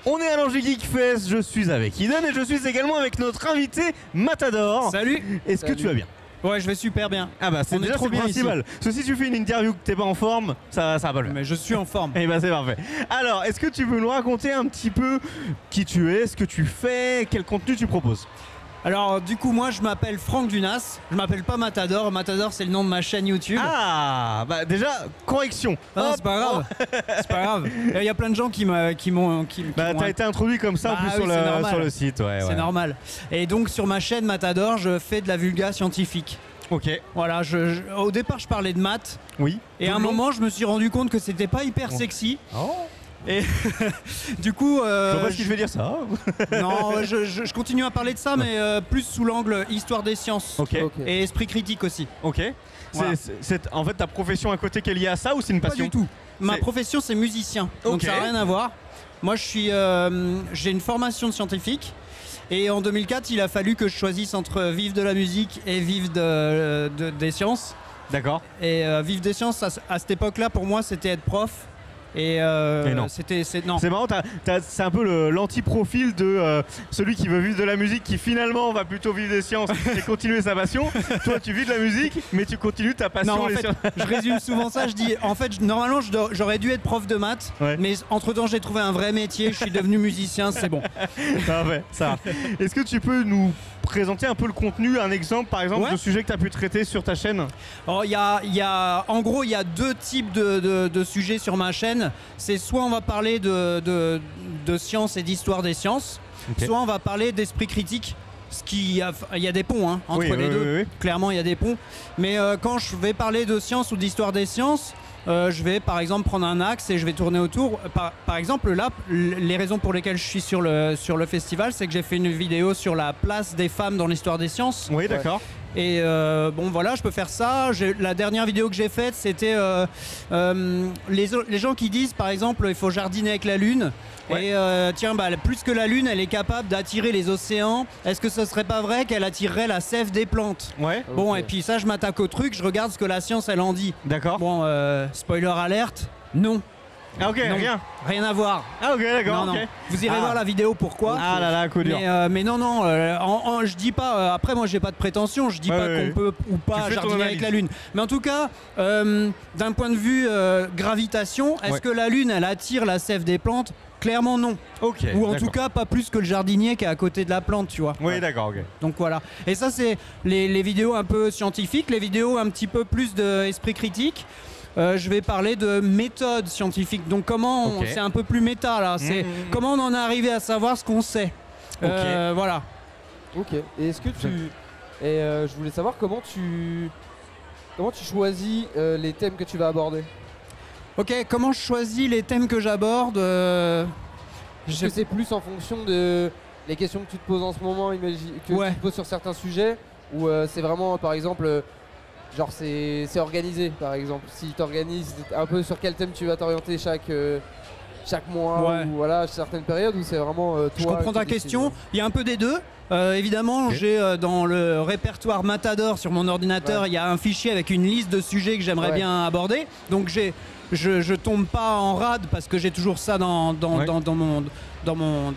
On est à l'Ange Geek Fest, je suis avec Iden et je suis également avec notre invité Matador. Salut. Est-ce que tu vas bien? Ouais, je vais super bien. Ah bah c'est déjà trop bien principal. Parce que si tu fais une interview que t'es pas en forme, ça va pas le faire. Mais je suis en forme. Et bah c'est parfait. Alors, est-ce que tu veux nous raconter un petit peu qui tu es, ce que tu fais, quel contenu tu proposes? Alors du coup moi je m'appelle Franck Dunas, je m'appelle pas Matador, Matador c'est le nom de ma chaîne YouTube. Ah bah déjà, correction. Non, c'est pas grave, c'est pas grave. Il y a plein de gens qui m'ont... Bah t'as été introduit comme ça en plus sur le site, ouais. C'est normal. Et donc sur ma chaîne Matador je fais de la vulga scientifique. Ok. Voilà, au départ je parlais de maths. Oui. Et à un moment je me suis rendu compte que c'était pas hyper sexy. Oh. Et du coup... je vois pas ce qu'il veut dire ça. Non, je continue à parler de ça, mais plus sous l'angle histoire des sciences. Okay. Et esprit critique aussi. Ok. Voilà. En fait, ta profession à côté qui est liée à ça ou c'est une passion? Pas du tout. Ma profession, c'est musicien. Donc ça n'a rien à voir. Moi, j'ai une formation de scientifique. Et en 2004, il a fallu que je choisisse entre vivre de la musique et vivre des sciences. D'accord. Et vivre des sciences, à cette époque-là, pour moi, c'était être prof. Et non. C'est marrant, c'est un peu l'anti-profil de celui qui veut vivre de la musique qui finalement va plutôt vivre des sciences et continuer sa passion. Toi tu vis de la musique mais tu continues ta passion. Non, en fait, je résume souvent ça, je dis en fait normalement j'aurais dû être prof de maths, mais entre temps j'ai trouvé un vrai métier, je suis devenu musicien, c'est bon. Parfait, ça va. Est-ce que tu peux nous présenter un peu le contenu, un exemple par exemple de sujet que tu as pu traiter sur ta chaîne? En gros il y a deux types de sujets sur ma chaîne. C'est soit on va parler de sciences et d'histoire des sciences, soit on va parler d'esprit critique. Il y a des ponts entre les deux. Oui. Clairement il y a des ponts. Mais quand je vais parler de sciences ou d'histoire des sciences, je vais par exemple prendre un axe et je vais tourner autour. Par exemple là, les raisons pour lesquelles je suis sur le festival, c'est que j'ai fait une vidéo sur la place des femmes dans l'histoire des sciences. Oui, d'accord. Et bon voilà, je peux faire ça. La dernière vidéo que j'ai faite, c'était les gens qui disent par exemple il faut jardiner avec la lune. Ouais. Et tiens, plus que la lune, elle est capable d'attirer les océans. Est-ce que ce serait pas vrai qu'elle attirerait la sève des plantes? Ouais. Bon, et puis ça, je m'attaque au truc, je regarde ce que la science elle en dit. D'accord. Bon, spoiler alerte, non. Ah ok, non, rien à voir. Ah ok, d'accord. Non. Vous irez voir la vidéo pourquoi. Ah là là, coup dur. Mais non, je dis pas. Après, moi, j'ai pas de prétention. Je dis pas qu'on peut ou pas jardiner avec la Lune. Mais en tout cas, d'un point de vue gravitation, est-ce que la Lune, elle attire la sève des plantes? Clairement non. Ok. Ou en tout cas pas plus que le jardinier qui est à côté de la plante, tu vois. Oui, d'accord, ok. Donc voilà. Et ça, c'est les vidéos un peu scientifiques, les vidéos un petit peu plus d'esprit critique. Je vais parler de méthode scientifique. Donc comment c'est un peu plus méta là. C'est comment on en est arrivé à savoir ce qu'on sait. Voilà. Ok. Et est-ce que je voulais savoir comment tu choisis les thèmes que tu vas aborder. Ok. Comment je choisis les thèmes que j'aborde Est-ce que c'est plus en fonction de les questions que tu te poses en ce moment, que tu te poses sur certains sujets, ou c'est vraiment par exemple genre c'est organisé par exemple. Si tu organises un peu sur quel thème tu vas t'orienter chaque mois ou voilà certaines périodes, ou c'est vraiment toi. Je comprends ta question. Il y a un peu des deux. Évidemment, j'ai dans le répertoire Matador sur mon ordinateur, il y a un fichier avec une liste de sujets que j'aimerais bien aborder. Donc je tombe pas en rade parce que j'ai toujours ça dans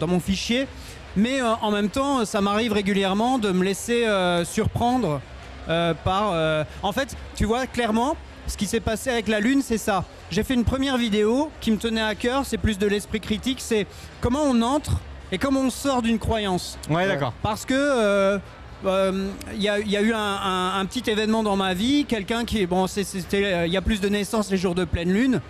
mon fichier. Mais en même temps, ça m'arrive régulièrement de me laisser surprendre. En fait, tu vois clairement ce qui s'est passé avec la Lune, c'est ça. J'ai fait une première vidéo qui me tenait à cœur, c'est plus de l'esprit critique, c'est comment on entre et comment on sort d'une croyance. Ouais, d'accord. Parce que il y a eu un petit événement dans ma vie, quelqu'un qui il y a plus de naissances les jours de pleine lune,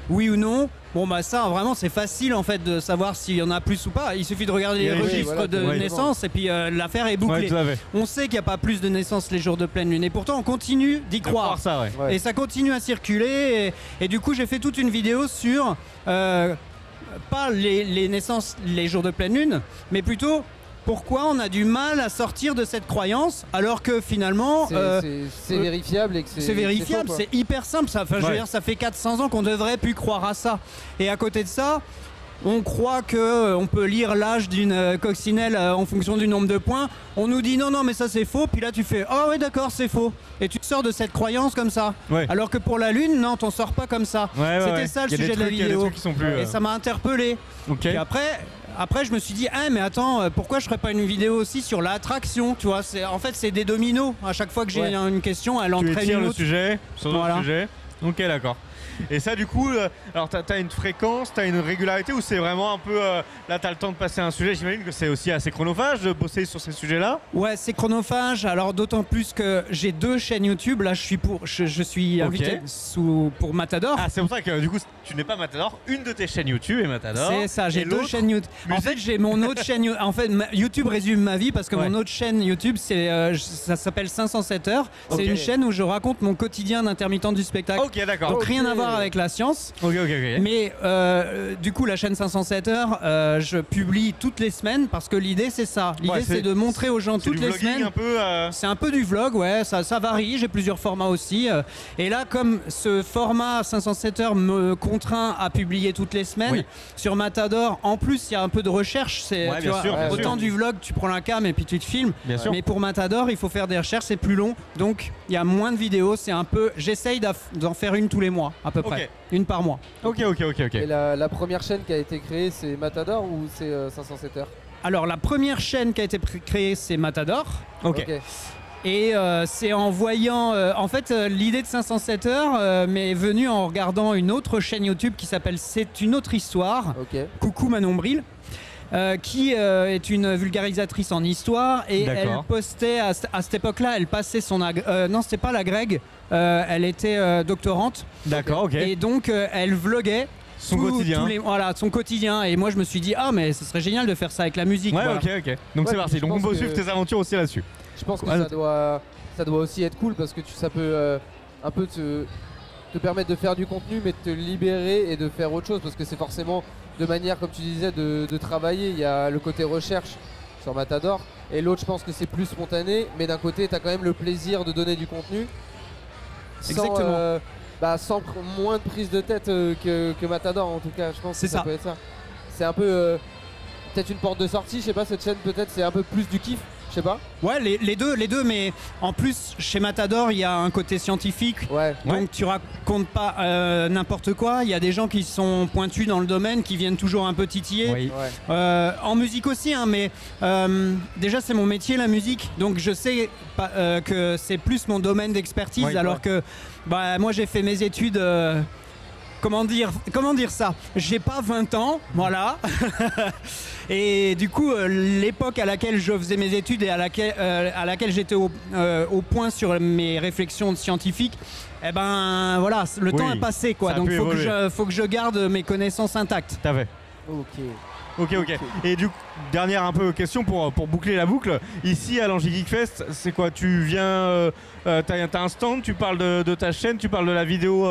oui ou non. Bon bah ça vraiment c'est facile en fait de savoir s'il y en a plus ou pas. Il suffit de regarder les registres de naissance et puis l'affaire est bouclée. On sait qu'il n'y a pas plus de naissances les jours de pleine lune et pourtant on continue d'y croire. Ça, et ça continue à circuler et du coup j'ai fait toute une vidéo sur pas les naissances les jours de pleine lune, mais plutôt pourquoi on a du mal à sortir de cette croyance alors que finalement c'est vérifiable et que c'est vérifiable, c'est hyper simple. Ça, je veux dire, ça fait 400 ans qu'on devrait plus croire à ça. Et à côté de ça, on croit qu'on peut lire l'âge d'une coccinelle en fonction du nombre de points. On nous dit non mais ça c'est faux. Puis là tu fais oui d'accord c'est faux. Et tu sors de cette croyance comme ça. Alors que pour la Lune non t'en sors pas comme ça. C'était ça le sujet de la vidéo. Et ça m'a interpellé. Et après après, je me suis dit, ah, mais attends, pourquoi je ferais pas une vidéo aussi sur l'attraction, tu vois? En fait, c'est des dominos. À chaque fois que j'ai une question, elle entraîne une autre. Le sujet sur d'autres sujets. Ok, d'accord. Et ça, du coup, alors t'as une fréquence, t'as une régularité ou c'est vraiment un peu. Là, t'as le temps de passer un sujet. J'imagine que c'est aussi assez chronophage de bosser sur ces sujets-là. Ouais, c'est chronophage. Alors, d'autant plus que j'ai 2 chaînes YouTube. Là, je suis invité pour Matador. Ah, c'est pour ça que du coup, tu n'es pas Matador. Une de tes chaînes YouTube est Matador. C'est ça, j'ai 2 chaînes YouTube. En fait, j'ai mon autre chaîne. En fait, YouTube résume ma vie parce que mon autre chaîne YouTube, ça s'appelle 507 heures. C'est une chaîne où je raconte mon quotidien d'intermittent du spectacle. Ok, d'accord. Donc, rien à voir avec la science. Ok. Mais du coup, la chaîne 507 heures, je publie toutes les semaines parce que l'idée, c'est ça. L'idée, c'est de montrer aux gens toutes les semaines. C'est un peu du vlog, ouais. Ça varie. J'ai plusieurs formats aussi. Et là, comme ce format 507 heures me contraint à publier toutes les semaines, sur Matador, en plus, il y a un peu de recherche. Autant du vlog, tu prends la cam et puis tu te filmes. Mais pour Matador, il faut faire des recherches, c'est plus long. Donc, il y a moins de vidéos. C'est un peu. J'essaye d'en faire une tous les mois, à peu près. Une par mois. Ok. Et la première chaîne qui a été créée, c'est Matador ou c'est 507 heures? Alors, la première chaîne qui a été créée, c'est Matador. Ok. Et c'est en voyant. En fait, l'idée de 507 heures m'est venue en regardant une autre chaîne YouTube qui s'appelle C'est une autre histoire. Coucou Manon Bril. Qui est une vulgarisatrice en histoire et elle postait à cette époque-là, elle passait son non, c'était pas la Greg, elle était doctorante. D'accord, ok. Et donc elle vloguait son quotidien. Son quotidien. Et moi je me suis dit mais ce serait génial de faire ça avec la musique. Ouais, ok. Donc c'est parti. Donc on peut suivre tes aventures aussi là-dessus. Je pense que ça doit aussi être cool parce que ça peut un peu te permettre de faire du contenu mais de te libérer et de faire autre chose parce que c'est forcément de manière, comme tu disais, de travailler. Il y a le côté recherche sur Matador et l'autre, je pense que c'est plus spontané, mais d'un côté, tu as quand même le plaisir de donner du contenu sans moins de prise de tête que Matador, en tout cas. Je pense que ça peut être ça. C'est un peu peut-être une porte de sortie, je sais pas, cette chaîne peut-être c'est un peu plus du kiff. Je sais pas. Ouais, les deux, mais en plus, chez Matador, il y a un côté scientifique. Donc tu racontes pas n'importe quoi. Il y a des gens qui sont pointus dans le domaine, qui viennent toujours un peu titiller. En musique aussi, hein, mais déjà, c'est mon métier, la musique. Donc je sais que c'est plus mon domaine d'expertise, alors que moi, j'ai fait mes études. Comment dire ça? J'ai pas 20 ans, voilà. Et du coup, l'époque à laquelle je faisais mes études et à laquelle j'étais au point sur mes réflections scientifiques, voilà, le temps est passé, quoi. Donc faut que je garde mes connaissances intactes. T'as fait. Ok. Et du coup, dernière un peu question pour boucler la boucle. Ici à l'Angie Geek Fest, c'est quoi? Tu viens, t'as un stand, tu parles de ta chaîne, tu parles de la vidéo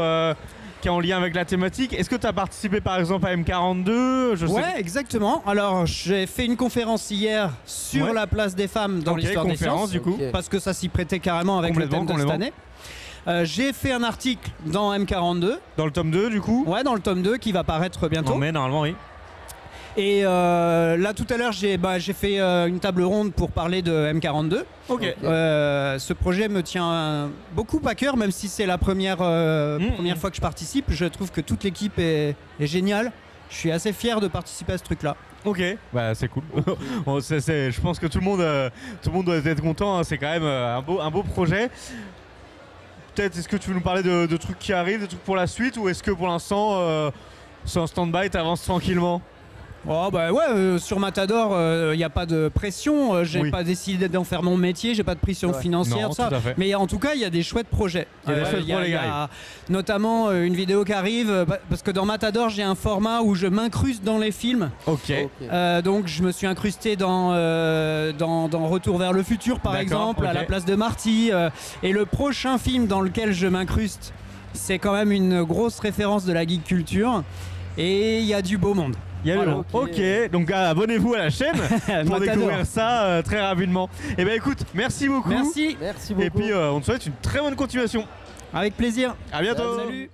qui est en lien avec la thématique. Est-ce que tu as participé par exemple à M42? Exactement. Alors j'ai fait une conférence hier sur la place des femmes dans l'histoire des sciences, du coup. Parce que ça s'y prêtait carrément avec le thème de cette année. J'ai fait un article dans M42. Dans le tome 2 du coup? Ouais, dans le tome 2 qui va paraître bientôt. Mais normalement oui. Et là tout à l'heure j'ai fait une table ronde pour parler de M42. Ce projet me tient beaucoup à cœur, même si c'est la première fois que je participe. Je trouve que toute l'équipe est géniale. Je suis assez fier de participer à ce truc là. Ok, c'est cool. Je pense que tout le monde doit être content, hein. C'est quand même un beau projet. Peut-être est-ce que tu veux nous parler de trucs qui arrivent, de trucs pour la suite, ou est-ce que pour l'instant c'est en stand-by, t'avances tranquillement? Sur Matador, il n'y a pas de pression. J'ai pas décidé d'en faire mon métier, j'ai pas de pression financière, ça. Mais en tout cas, il y a des chouettes projets. Il y a notamment une vidéo qui arrive, parce que dans Matador, j'ai un format où je m'incruste dans les films. Donc, je me suis incrusté dans Retour vers le futur, par exemple, à la place de Marty. Et le prochain film dans lequel je m'incruste, c'est quand même une grosse référence de la geek culture. Et il y a du beau monde. Ok, donc abonnez-vous à la chaîne pour découvrir ça très rapidement. Et écoute, merci beaucoup. Merci beaucoup. Et puis on te souhaite une très bonne continuation. Avec plaisir. À bientôt. Salut.